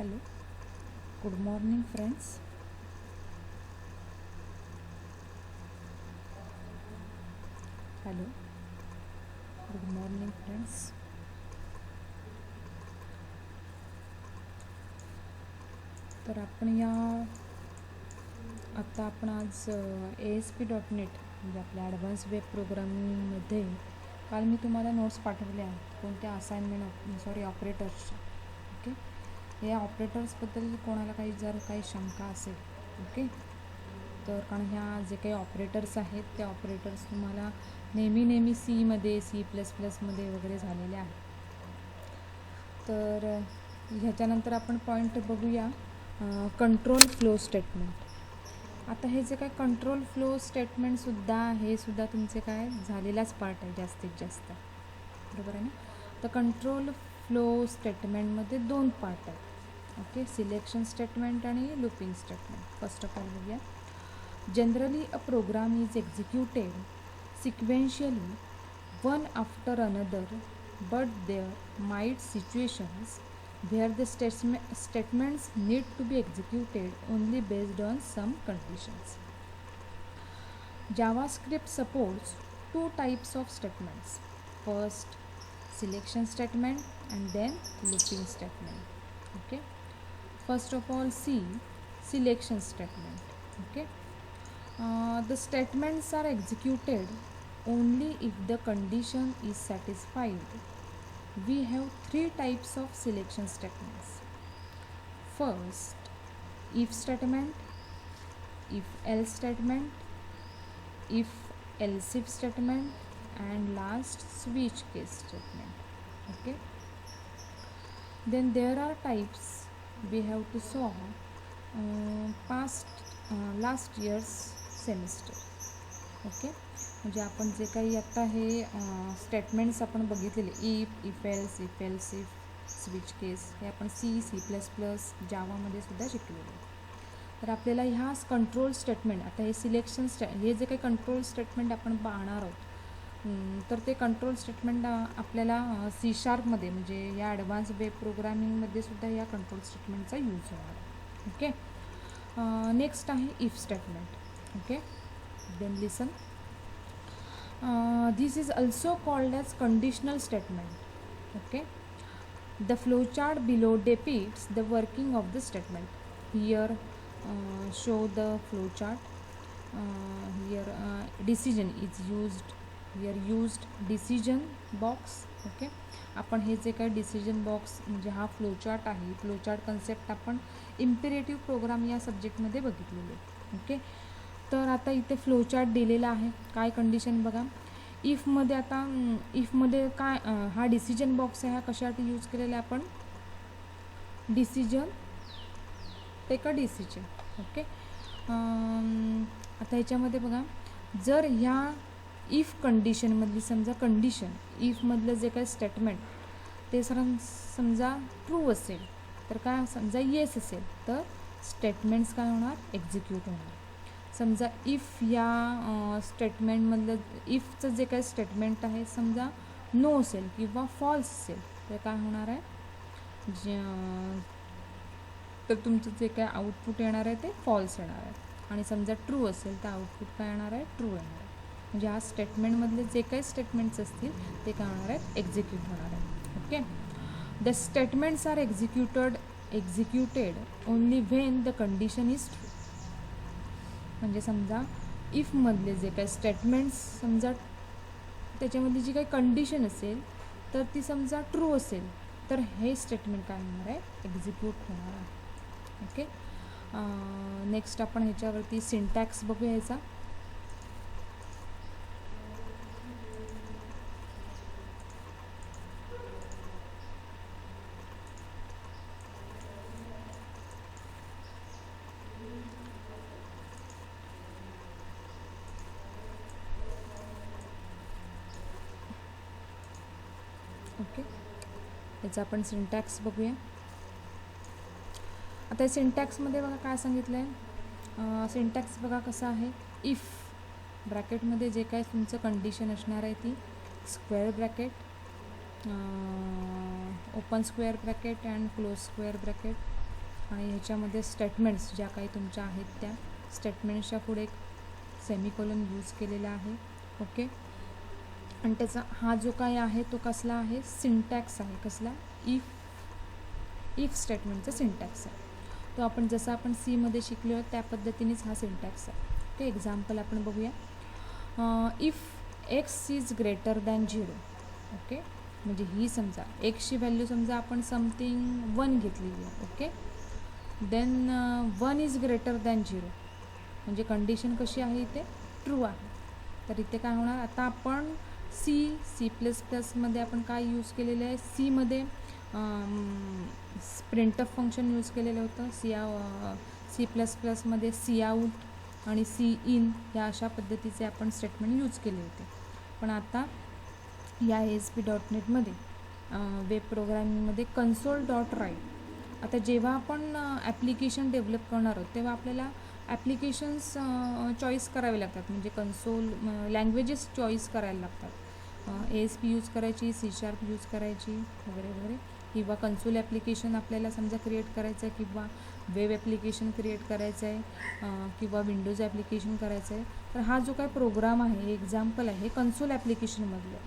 Hello, good morning, friends. Hello, good morning, friends. तर आपण आज ASP.NET म्हणजे आपल्या ॲडव्हान्स वेब प्रोग्रामिंगमध्ये काल मी तुम्हाला नोट्स पाठवल्या आहेत कोणत्या ऑपरेटर्सच्या. ओके, या ऑपरेटर्सबद्दल कोणाला काही शंका असेल, ओके, तर कारण ह्या जे काही ऑपरेटर्स आहेत त्या ऑपरेटर्स तुम्हाला नेहमी सीमध्ये C++मध्ये वगैरे झालेले आहेत. तर ह्याच्यानंतर आपण पॉईंट बघूया कंट्रोल फ्लो स्टेटमेंट. आता हे जे काय कंट्रोल फ्लो स्टेटमेंटसुद्धा हे सुद्धा तुमचे काय झालेलाच पार्ट आहे जास्तीत जास्त, बरोबर आहे ना. तर कंट्रोल फ्लो स्टेटमेंटमध्ये 2 पार्ट आहेत, ओके, सिलेक्शन स्टेटमेंट आणि looping statement. First of all बघूया. Generally a program is executed sequentially one after another, but there might situations where the statements need to be executed only based on some conditions. JavaScript supports 2 types of statements. First, selection statement and then looping statement. Okay. First of all, see selection statement. Okay. The statements are executed only if the condition is satisfied. We have 3 types of selection statements. First, if statement, if else statement, if else if statement, and last switch case statement. Okay, then there are types we have to solve last year's semester. Okay, म्हणजे आपण जे काही आता हे statements आपण बघितलेले if else if switch केस हे आपण C++ जावामध्ये सुद्धा शिकलेले. तर आपल्याला ह्या कंट्रोल स्टेटमेंट, आता हे हे जे काही कंट्रोल स्टेटमेंट आपण पाहणार आहोत, तर ते कंट्रोल स्टेटमेंट आपल्याला C# म्हणजे या ॲडव्हान्स वेब प्रोग्रामिंगमध्ये सुद्धा या कंट्रोल स्टेटमेंटचा यूज होणार आहे. ओके, नेक्स्ट आहे if statement. Okay, then listen. This is also called as conditional statement. Okay, the flowchart below depicts the working of the statement. Here show the flowchart. Here decision is used. Here used decision box. Okay, आपण हे जे काही decision box म्हणजे हा flowchart आहे, flowchart concept आपण imperative programme या सब्जेक्टमध्ये बघितलेले. ओके, तर आता इथे फ्लोचार्ट दिलेला आहे. काय कंडिशन बघा, इफमध्ये आता इफमध्ये काय हा डिसिजन बॉक्स आहे, हा कशासाठी यूज केलेला आहे आपण, decision take a decision. Okay, आता ह्याच्यामध्ये बघा, जर ह्या इफ कंडिशनमधली समजा कंडिशन इफमधलं जे काही स्टेटमेंट ते समजा ट्रू असेल तर काय, समजा येस असेल तर स्टेटमेंट्स काय होणार, एक्झिक्यूट होणार. समजा इफ या स्टेटमेंटमधलं इफचं जे काही स्टेटमेंट आहे समजा नो असेल किंवा फॉल्स असेल तर काय होणार आहे, तर तुमचं जे काय आउटपुट येणार आहे ते फॉल्स येणार आहे. आणि समजा ट्रू असेल तर आउटपुट काय येणार आहे, ट्रू येणार आहे. म्हणजे ह्या स्टेटमेंटमधले जे काही स्टेटमेंट्स असतील ते काय होणार आहेत, एक्झिक्यूट होणार आहे. Okay, the statements are executed only when the condition is true. म्हणजे समजा इफमधले जे काही स्टेटमेंट्स समजा त्याच्यामधली जी काही कंडिशन असेल तर ती समजा ट्रू असेल तर हे स्टेटमेंट काय होणार आहे, एक्झिक्यूट होणार आहे. ओके, नेक्स्ट आपण ह्याच्यावरती सिंटॅक्स बघूया ह्याचा. ओके, याचा आपण सिंटॅक्स बघूया. आता सिंटॅक्समध्ये बघा काय सांगितलं आहे, सिंटॅक्स बघा कसा आहे, इफ ब्रॅकेटमध्ये जे काय तुमचं कंडिशन असणार आहे ती square bracket, open square bracket and close square bracket, आणि ह्याच्यामध्ये स्टेटमेंट्स ज्या काही तुमच्या आहेत त्या स्टेटमेंट्सच्या पुढे एक सेमिकोलन यूज केलेला आहे. ओके, आणि त्याचा हा जो काही आहे तो कसला आहे, सिंटॅक्स आहे. कसला, इफ स्टेटमेंटचा सिंटॅक्स आहे. तो आपण जसं आपण सीमध्ये शिकलो आहे त्या पद्धतीनेच हा सिंटॅक्स आहे. ओके, एक्झाम्पल आपण बघूया. If x is greater than 0. Okay, म्हणजे ही समजा एक्सची व्हॅल्यू समजा आपण समथिंग 1 घेतलेली आहे. Okay, then 1 is greater than 0 म्हणजे कंडिशन कशी आहे इथे, ट्रू आहे. तर इथे काय होणार, आता आपण C++मध्ये आपण काय यूज केलेलं आहे, सीमध्ये प्रिंटफ फंक्शन यूज केलेलं होतं. C++मध्ये सी आऊट आणि सी इन या अशा पद्धतीचे आपण स्टेटमेंट यूज केले होते. पण आता या ASP.NETमध्ये वेब प्रोग्रामिंगमध्ये console.write. आता जेव्हा आपण ॲप्लिकेशन डेव्हलप करणार आहोत तेव्हा आपल्याला ॲप्लिकेशन्स चॉईस करावे लागतात, म्हणजे कन्सोल लँग्वेजेस चॉईस करायला लागतात. ASP यूज करायची, C# यूज करायची वगैरे वगैरे, किंवा कन्सोल ॲप्लिकेशन आपल्याला समजा क्रिएट करायचं आहे, किंवा वेब ॲप्लिकेशन क्रिएट करायचं आहे, किंवा विंडोज ॲप्लिकेशन करायचं आहे. तर हा जो काय प्रोग्राम आहे, एक्झाम्पल आहे, कन्सोल ॲप्लिकेशनमधलं.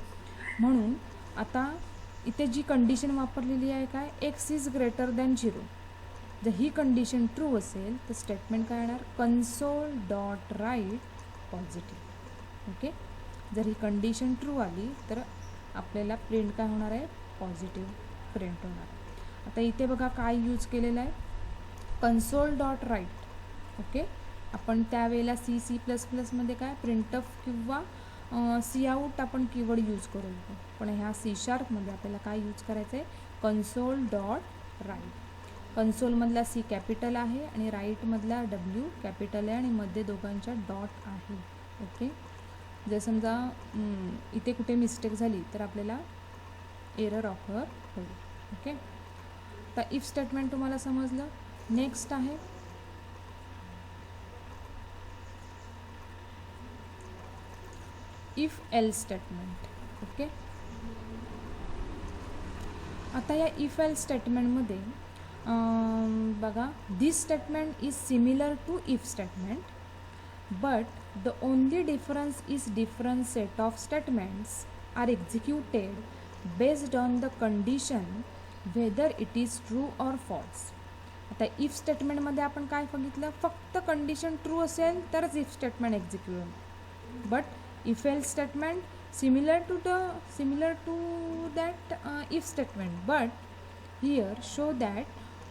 म्हणून आता इथे जी कंडिशन वापरलेली आहे काय, एक्स इज ग्रेटर दॅन 0. जर ही कंडिशन ट्रू असेल तर स्टेटमेंट काय येणार, console.write पॉझिटिव्ह. ओके, जर ही कंडिशन ट्रू आली तर आपल्याला प्रिंट काय होणार आहे, पॉझिटिव्ह प्रिंट होणार आहे. आता इथे बघा काय यूज केलेलं आहे, console.write. ओके, आपण त्यावेळेला C++मध्ये काय प्रिंटफ किंवा सी आऊट आपण कीवर्ड यूज करू शकतो. पण ह्या C# मध्ये आपल्याला काय यूज करायचं आहे, console.write. कन्सोलमधला C कॅपिटल आहे आणि राईटमधला W कॅपिटल आहे आणि मध्ये दोघांच्या डॉट आहे. ओके, जर समजा इथे कुठे मिस्टेक झाली तर आपल्याला एरर ऑफर होईल. ओके, तर इफ स्टेटमेंट तुम्हाला समजलं. नेक्स्ट आहे इफ एल्स स्टेटमेंट. ओके, आता या इफ एल्स स्टेटमेंटमध्ये बघा, this statement is similar to if statement, but the only difference is different set of statements are executed based on the condition whether it is true or false. आता if स्टेटमेंटमध्ये आपण काय बघितलं, फक्त condition true असेल तरच if statement execute होईल. But if else statement similar to that if statement, but here show that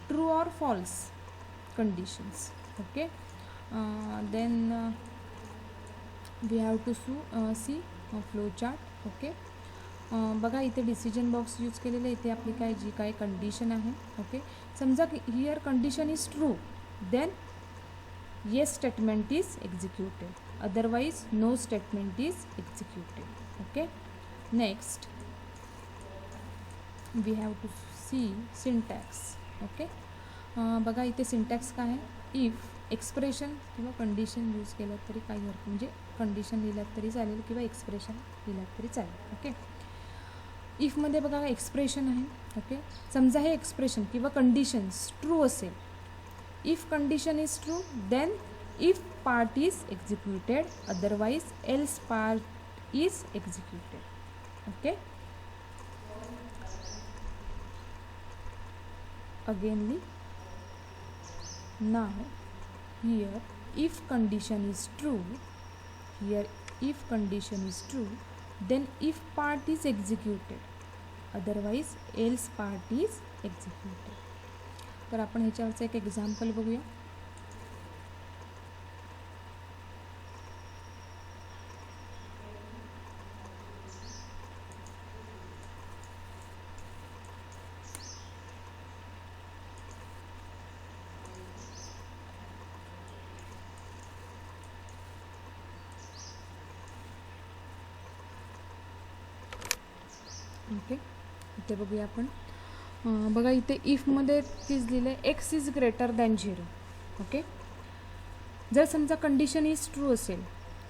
true or false conditions. Okay, then we have to see flow chart. Okay, बघा इथे decision box use केलेलं आहे. इथे आपली काय जी काय condition आहे. ओके, समजा की here condition is true, then yes statement is executed, otherwise no statement is executed. Okay, next we have to see syntax. Okay, बघा इथे सिंटॅक्स काय आहे, इफ एक्सप्रेशन किंवा कंडिशन यूज केलं तरी काही अर्थ, म्हणजे कंडिशन लिहिलात तरी चालेल किंवा एक्सप्रेशन लिहिलात तरी चालेल. ओके, इफमध्ये बघा एक्सप्रेशन आहे. ओके, समजा हे एक्सप्रेशन किंवा कंडिशन्स ट्रू असेल, if condition is true then if part is executed, otherwise else part is executed. Okay, againly now here if condition is true, then if part is executed, otherwise else part is executed. तर आपण ह्याच्यावरचं एक example बघूया. Okay, इथे बघूया आपण. बघा इथे इफमध्ये तीच लिहिलं आहे, X is greater than 0. Okay, जर समजा कंडिशन इज ट्रू असेल,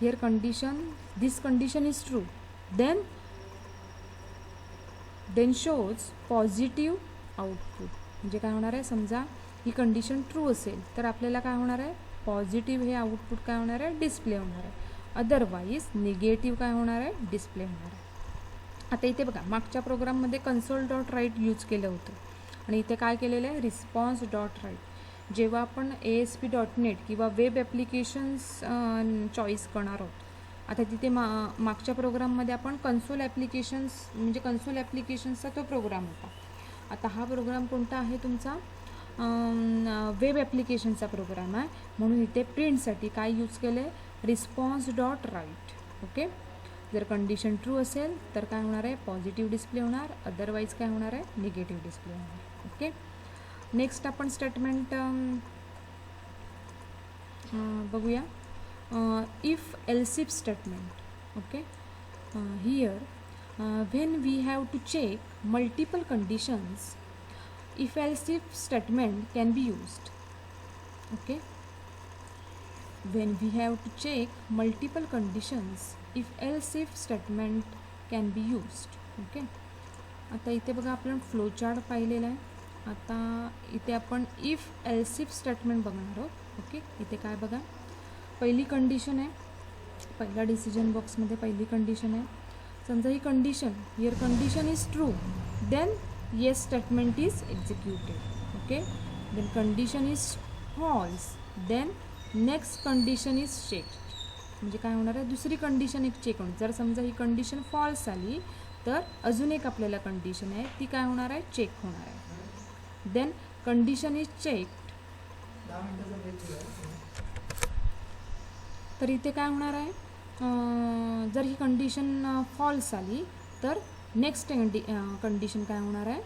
here condition, this condition is true, then shows positive output. म्हणजे काय होणार आहे, समजा ही कंडिशन ट्रू असेल तर आपल्याला काय होणार आहे, पॉझिटिव्ह हे आउटपुट काय होणार आहे, डिस्प्ले होणार आहे. अदरवाईज निगेटिव्ह काय होणार आहे, डिस्प्ले होणार आहे. आता इथे बघा मागच्या प्रोग्राममध्ये कन्सोल डॉट राईट यूज केलं होतं आणि इथे काय केलेलं आहे, रिस्पॉन्स डॉट राईट. जेव्हा आपण ASP.NET किंवा वेब ॲप्लिकेशन्स चॉईस करणार आहोत, आता तिथे मागच्या प्रोग्राममध्ये आपण कन्सोल ॲप्लिकेशन्स म्हणजे कन्सोल ॲप्लिकेशन्सचा तो प्रोग्राम होता. आता हा प्रोग्राम कोणता आहे तुमचा, वेब ॲप्लिकेशनचा प्रोग्राम आहे. म्हणून इथे प्रिंटसाठी काय यूज केलं आहे, रिस्पॉन्स डॉट राईट. ओके, जर कंडिशन ट्रू असेल तर काय होणार आहे, पॉझिटिव्ह डिस्प्ले होणार, अदरवाईज काय होणार आहे, निगेटिव्ह डिस्प्ले होणार. ओके, नेक्स्ट आपण स्टेटमेंट बघूया. If else if statement. Okay, here when we have to check multiple conditions, if else if statement can be used. Okay, when we have to check multiple conditions, if else if statement can be used. Okay, आता इथे बघा आपण flow chart पाहिलेला आहे. आता इथे आपण if else if statement बघणार आहोत. ओके, इथे काय बघा, पहिली कंडिशन आहे, पहिल्या डिसिजन बॉक्समध्ये पहिली कंडिशन आहे. समजा ही condition, here condition is true, then yes statement is executed. Okay, then condition is false, then next condition is check. म्हणजे काय होणार आहे, दुसरी कंडिशन एक चेक होणार. जर समजा ही कंडिशन फॉल्स आली तर अजून एक आपल्याला कंडिशन आहे ती काय होणार आहे, चेक होणार आहे. देन कंडिशन इज चेक्ड, तर इथे काय होणार आहे, जर ही कंडिशन फॉल्स आली तर नेक्स्ट कंडिशन काय होणार आहे,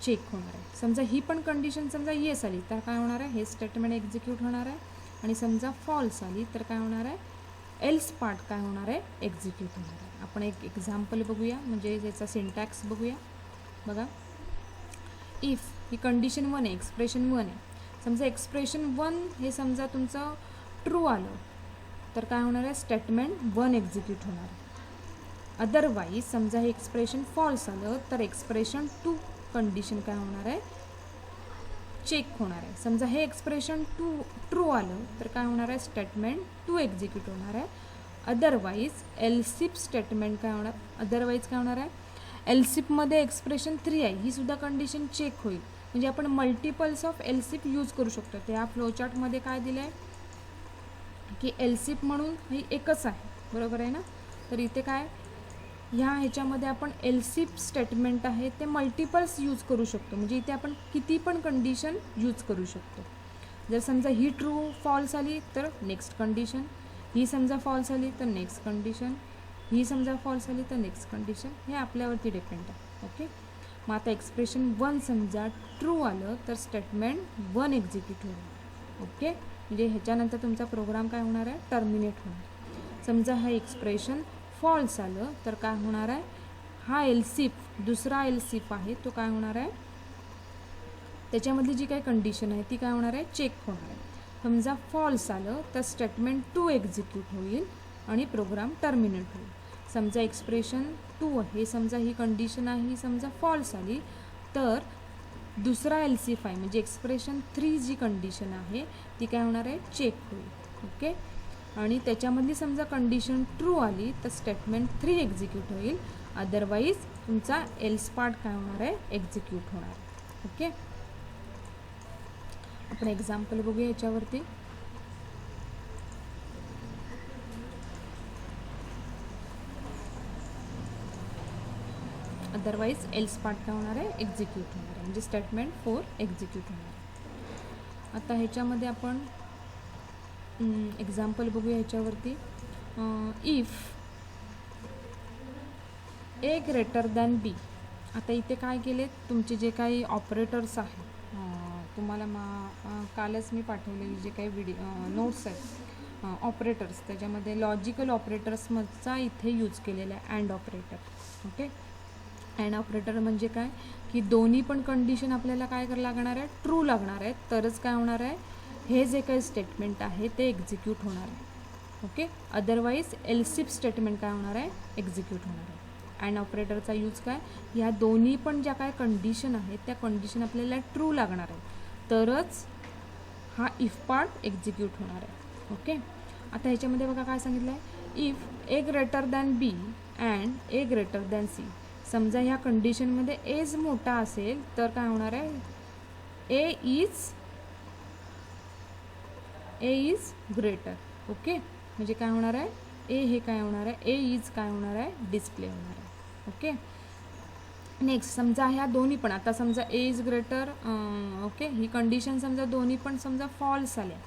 चेक होणार आहे. समजा ही पण कंडिशन समजा येस आली तर काय होणार आहे, हे स्टेटमेंट एक्झिक्यूट होणार आहे. आणि समजा फॉल्स आली तर काय होणार आहे, एल्स पार्ट काय होणार आहे, एक्झिक्यूट होणार आहे. आपण एक एक्झाम्पल बघूया, म्हणजे याचा सिंटॅक्स बघूया. बघा, इफ ही कंडिशन 1 आहे, एक्सप्रेशन 1 आहे. समजा एक्सप्रेशन 1 हे समजा तुमचं ट्रू आलं तर काय होणार आहे, स्टेटमेंट 1 एक्झिक्यूट होणार आहे. अदरवाईज समजा हे एक्सप्रेशन फॉल्स आलं तर एक्सप्रेशन 2 कंडिशन काय होणार आहे, चेक होणार आहे. समजा हे एक्सप्रेशन ट्रू आलं तर काय होणार आहे, स्टेटमेंट 2 एक्झिक्यूट होणार आहे. अदरवाईज एल्सिफ स्टेटमेंट काय होणार, अदरवाईज काय होणार आहे, एल्सिफमध्ये एक्सप्रेशन 3 आहे ही सुद्धा कंडिशन चेक होईल. म्हणजे आपण मल्टिपल्स ऑफ एल्सिफ यूज करू शकतो. त्या फ्लोचार्टमध्ये काय दिलं आहे की एल्सिफ म्हणून ही एकच आहे, बरोबर आहे ना. तर इथे काय, ह्याच्यामध्ये आपण एल्सिफ स्टेटमेंट आहे ते मल्टिपल्स यूज करू शकतो. म्हणजे इथे आपण किती पण कंडिशन यूज करू शकतो. जर समजा ही ट्रू फॉल्स आली तर नेक्स्ट कंडिशन, ही समजा फॉल्स आली तर नेक्स्ट कंडिशन, ही समजा फॉल्स आली तर नेक्स्ट कंडिशन, हे आपल्यावरती डिपेंड आहे. ओके, मग आता एक्सप्रेशन 1 समजा ट्रू आलं तर स्टेटमेंट 1 एक्झिक्यूट होईल. ओके, म्हणजे ह्याच्यानंतर तुमचा प्रोग्राम काय होणार आहे, टर्मिनेट होणार. समजा हा एक्सप्रेशन फॉल्स आलं तर काय होणार आहे, हा एल्सिफ दुसरा एल्सिफ आहे तो काय होणार आहे, त्याच्यामधली जी काही कंडिशन आहे ती काय होणार आहे, चेक होणार आहे. समजा फॉल्स आलं तर स्टेटमेंट 2 एक्झिक्यूट होईल आणि प्रोग्राम टर्मिनेट होईल. समजा एक्सप्रेशन 2 हे समजा ही कंडिशन आहे ही समजा फॉल्स आली तर दुसरा एल्सिफ आहे म्हणजे एक्सप्रेशन 3 जी कंडिशन आहे ती काय होणार आहे, चेक होईल. ओके, आणि त्याच्यामधली समजा कंडिशन ट्रू आली तर स्टेटमेंट 3 एक्झिक्यूट होईल. अदरवाईज तुमचा एल्स पार्ट काय होणार आहे, एक्झिक्यूट होणार आहे. ओके, आपण एक्झाम्पल बघूया याच्यावरती. अदरवाईज एल्स पार्ट काय होणार आहे, एक्झिक्यूट होणार आहे. म्हणजे स्टेटमेंट 4 एक्झिक्यूट होणार आहे. आता ह्याच्यामध्ये आपण एक्झाम्पल बघूया ह्याच्यावरती. इफ ए ग्रेटर दॅन बी. आता इथे काय केले, तुमचे जे काही ऑपरेटर्स आहेत, तुम्हाला कालच मी पाठवलेली जे काही नोट्स आहेत ऑपरेटर्स, त्याच्यामध्ये लॉजिकल ऑपरेटर्सचा इथे यूज केलेला आहे and operator. Okay, and operator म्हणजे काय की दोन्ही पण कंडिशन आपल्याला काय लागणार आहे, ट्रू लागणार आहे तरच काय होणार आहे, हे जे काही स्टेटमेंट आहे ते एक्झिक्यूट होणार आहे. ओके, अदरवाईज एल्सिफ स्टेटमेंट काय होणार आहे, एक्झिक्यूट होणार आहे. अँड ऑपरेटरचा यूज काय, ह्या दोन्ही पण ज्या काय कंडिशन आहेत त्या कंडिशन आपल्याला ट्रू लागणार आहेत तरच हा इफ पार्ट एक्झिक्यूट होणार आहे. ओके, आता ह्याच्यामध्ये बघा काय सांगितलं आहे, if A greater than B and A greater than C. समजा ह्या कंडिशनमध्ये एज मोठा असेल तर काय होणार आहे, ए इज ग्रेटर. ओके, म्हणजे काय होणार आहे, ए हे काय होणार आहे, ए इज काय होणार आहे, डिस्प्ले होणार आहे. ओके, नेक्स्ट समजा ह्या दोन्ही पण, आता समजा ए इज ग्रेटर, ओके, ही कंडिशन समजा दोन्ही पण समजा फॉल्स आल्या,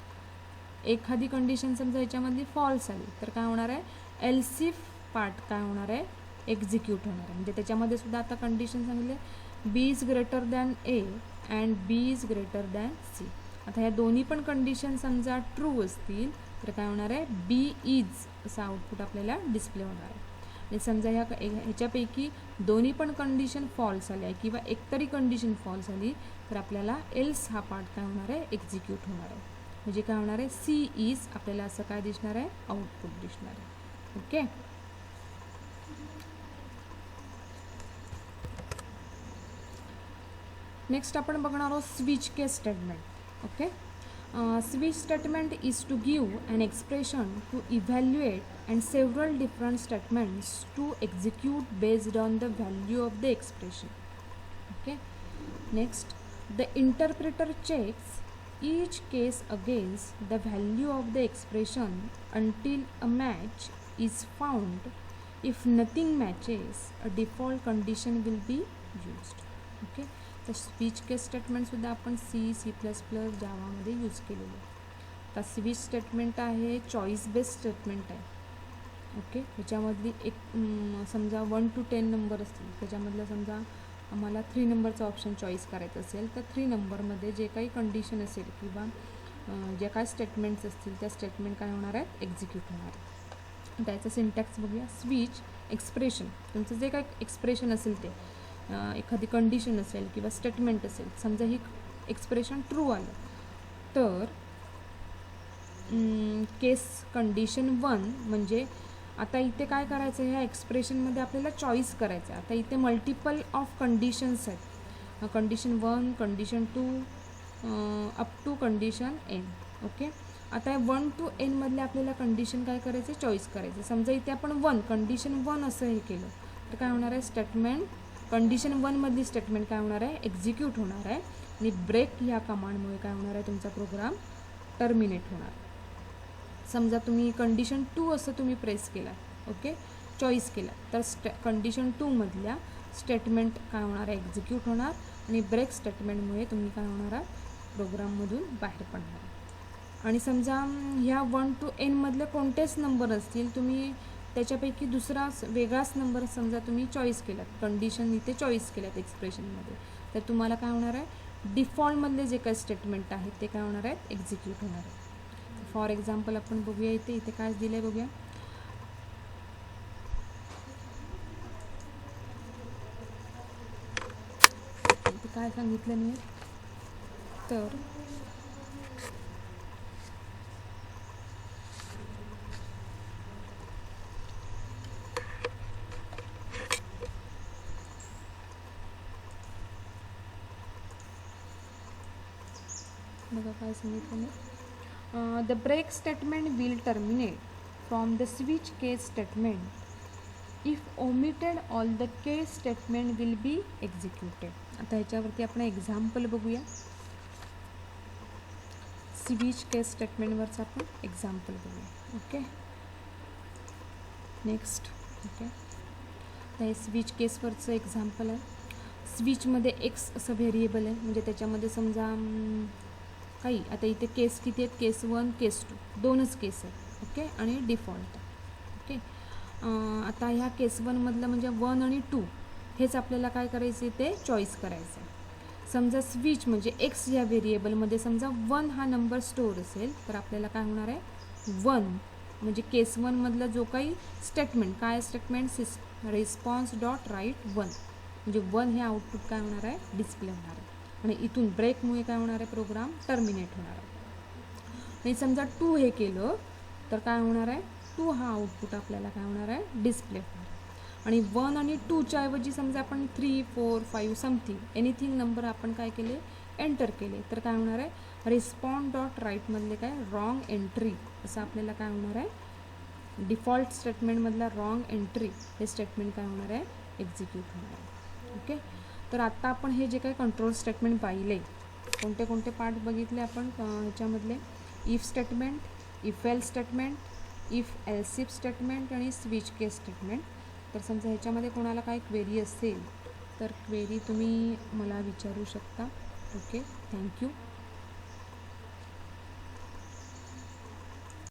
एखादी कंडिशन समजा ह्याच्यामधली फॉल्स आली तर काय होणार आहे, एल्सिफ पार्ट काय होणार आहे, एक्झिक्यूट होणार आहे. म्हणजे त्याच्यामध्ये सुद्धा आता कंडिशन सांगितले, B is greater than A and B is greater than C. आता ह्या दोन्ही पण कंडिशन समजा ट्रू असतील तर काय होणार आहे, बी इज असं आउटपुट आपल्याला डिस्प्ले होणार आहे. आणि समजा ह्याच्यापैकी दोन्ही पण कंडिशन फॉल्स आल्या किंवा एकतरी कंडिशन फॉल्स आली तर आपल्याला एल्स हा पार्ट काय होणार आहे, एक्झिक्यूट होणार आहे. म्हणजे काय होणार आहे, सी इज आपल्याला असं काय दिसणार आहे, आउटपुट दिसणार आहे. ओके, नेक्स्ट आपण बघणार आहोत switch case statement. Okay, switch statement is to give an expression to evaluate and several different statements to execute based on the value of the expression. Okay, next the interpreter checks each case against the value of the expression until a match is found. If nothing matches, a default condition will be used. Okay, तर switch केस स्टेटमेंटसुद्धा आपण C plus plus जावामध्ये use केलेलं आहे. आता switch statement आहे choice based statement आहे. Okay, ह्याच्यामधली एक समजा 1 to 10 number असतील, त्याच्यामधलं समजा आम्हाला 3 नंबरचा ऑप्शन चॉईस करायचं असेल तर 3 नंबरमध्ये जे काही कंडिशन असेल किंवा ज्या काही स्टेटमेंट्स असतील त्या स्टेटमेंट काय होणार आहेत, एक्झिक्यूट होणार आहे. त्याचं सिंटॅक्स बघूया. स्विच एक्सप्रेशन, तुमचं जे काही एक्सप्रेशन असेल ते, एखादी कंडिशन असेल किंवा स्टेटमेंट असेल, समजा ही एक्सप्रेशन ट्रू आलं तर केस कंडिशन 1 म्हणजे आता इथे काय करायचं, ह्या एक्सप्रेशनमध्ये आपल्याला चॉईस करायचं आहे. आता इथे मल्टिपल ऑफ कंडिशन्स आहेत, condition 1, condition 2 up to condition N. Okay, आता 1 to n मधले आपल्याला कंडिशन काय करायचे, चॉईस करायचे. समजा इथे आपण कंडिशन 1 असं हे केलं तर काय होणार आहे, स्टेटमेंट कंडिशन 1 मधली स्टेटमेंट काय होणार आहे, एक्झिक्यूट होणार आहे. आणि ब्रेक ह्या कमांडमुळे काय होणार आहे, तुमचा प्रोग्राम टर्मिनेट होणार. समजा तुम्ही कंडिशन 2 असं तुम्ही प्रेस केला, ओके, चॉईस केला तर कंडिशन 2 मधल्या स्टेटमेंट काय होणार आहे, एक्झिक्यूट होणार. आणि ब्रेक स्टेटमेंटमुळे तुम्ही काय होणार आहात, प्रोग्राममधून बाहेर पडणार. आणि समजा ह्या 1 to n मधले कोणतेच नंबर असतील, तुम्ही त्याच्यापैकी दुसरा वेगळाच नंबर समजा तुम्ही चॉईस केलात, कंडिशन इथे चॉईस केल्यात एक्सप्रेशनमध्ये, तर तुम्हाला काय होणार आहे, डिफॉल्टमधले जे काही स्टेटमेंट आहेत ते काय होणार आहेत, एक्झिक्यूट होणार आहे. फॉर एक्झाम्पल आपण बघूया, इथे काय दिलं आहे बघूया. इथे काय सांगितलं मी तर बघा काय सांगितलं मी, the break statement will terminate from the switch case statement if omitted all the case statement will be executed. आता ह्याच्यावरती आपण एक्झाम्पल बघूया. स्विच केस स्टेटमेंटवरचं आपण एक्झाम्पल बघूया. Okay, next. ओके, तर हे स्विच केसवरचं एक्झाम्पल आहे. स्विचमध्ये एक्स असं व्हेरिएबल आहे, म्हणजे त्याच्यामध्ये समजा काही, आता इथे केस किती आहेत, केस 1, केस 2, दोनच केस आहेत. ओके, आणि डिफॉल्ट. ओके, आता ह्या केस 1 मधलं म्हणजे 1 आणि 2 हेच आपल्याला काय करायचं, ते चॉईस करायचं आहे. समजा स्विच म्हणजे एक्स या व्हेरिएबलमध्ये समजा 1 हा नंबर स्टोअर असेल तर आपल्याला काय होणार आहे, 1 म्हणजे केस 1 मधला जो काही स्टेटमेंट, काय स्टेटमेंट, रिस्पॉन्स डॉट राईट 1 म्हणजे 1 हे आउटपुट काय होणार आहे, डिस्प्ले होणार आहे. आणि इथून ब्रेकमुळे काय होणार आहे, प्रोग्राम टर्मिनेट होणार आहे. आणि समजा 2 हे केलं तर काय होणार आहे, 2 हा आउटपुट आपल्याला काय होणार आहे, डिस्प्ले होणार. आणि 1 आणि 2च्या ऐवजी समजा आपण 3, 4, 5 समथिंग एनिथिंग नंबर आपण काय केले, एंटर केले तर काय होणार आहे, रिस्पॉन्ड डॉट राईटमधले काय रॉंग एंट्री असं आपल्याला काय होणार आहे, डिफॉल्ट स्टेटमेंटमधला रॉंग एंट्री हे स्टेटमेंट काय होणार आहे, एक्झिक्यूट होणार आहे. ओके, तर आत्ता आपण हे जे काही कंट्रोल स्टेटमेंट पाहिले, कोणते कोणते पार्ट बघितले आपण ह्याच्यामधले, if statement, if else statement, if else if statement आणि स्विच केस स्टेटमेंट. तर समजा ह्याच्यामध्ये कोणाला काय क्वेरी असेल तर क्वेरी तुम्ही मला विचारू शकता. Okay, thank you.